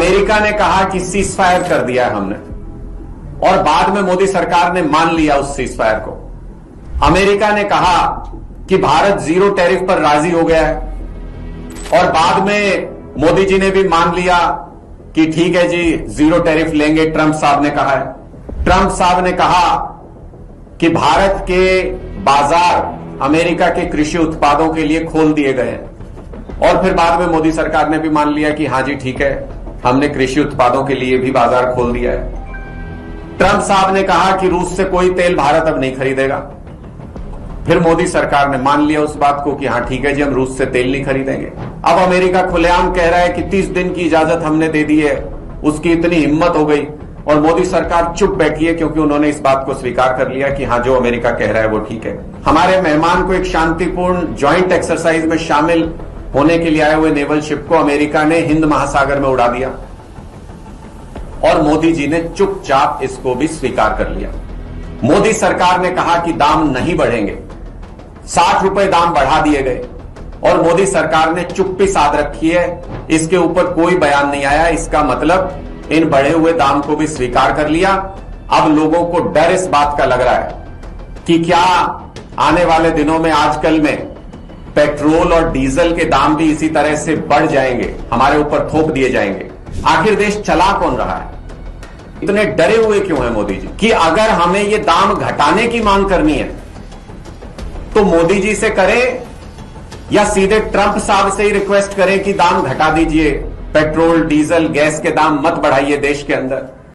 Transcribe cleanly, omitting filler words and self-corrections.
America ने कहा कि सीज फायर कर दिया है हमने, और बाद में मोदी सरकार ने मान लिया उस सीज फायर को। अमेरिका ने कहा कि भारत जीरो टैरिफ पर राजी हो गया है, और बाद में मोदी जी ने भी मान लिया कि ठीक है जी, जीरो टैरिफ लेंगे, ट्रंप साहब ने कहा है। ट्रंप साहब ने कहा कि भारत के बाजार अमेरिका के कृषि उत्पादों के लिए खोल दिए गए हैं, और फिर बाद में मोदी सरकार ने भी मान लिया कि हां जी ठीक है, हमने कृषि उत्पादों के लिए भी बाजार खोल दिया है। ट्रंप साहब ने कहा कि रूस से कोई तेल भारत अब नहीं खरीदेगा, फिर मोदी सरकार ने मान लिया उस बात को कि हां ठीक है जी, हम रूस से तेल नहीं खरीदेंगे। अब अमेरिका खुलेआम कह रहा है कि 30 दिन की इजाजत हमने दे दी है, उसकी इतनी हिम्मत हो गई, और मोदी सरकार चुप बैठी है क्योंकि उन्होंने इस बात को स्वीकार कर लिया कि हां जो अमेरिका कह रहा है वो ठीक है। हमारे मेहमान को एक शांतिपूर्ण ज्वाइंट एक्सरसाइज में शामिल होने के लिए आए हुए नेवल शिप को अमेरिका ने हिंद महासागर में उड़ा दिया, और मोदी जी ने चुपचाप इसको भी स्वीकार कर लिया। मोदी सरकार ने कहा कि दाम नहीं बढ़ेंगे, 60 रुपए दाम बढ़ा दिए गए, और मोदी सरकार ने चुप्पी साध रखी है, इसके ऊपर कोई बयान नहीं आया। इसका मतलब इन बढ़े हुए दाम को भी स्वीकार कर लिया। अब लोगों को डर इस बात का लग रहा है कि क्या आने वाले दिनों में आजकल में पेट्रोल और डीजल के दाम भी इसी तरह से बढ़ जाएंगे, हमारे ऊपर थोप दिए जाएंगे। आखिर देश चला कौन रहा है? इतने डरे हुए क्यों हैं मोदी जी कि अगर हमें ये दाम घटाने की मांग करनी है तो मोदी जी से करें, या सीधे ट्रंप साहब से ही रिक्वेस्ट करें कि दाम घटा दीजिए, पेट्रोल डीजल गैस के दाम मत बढ़ाइए देश के अंदर।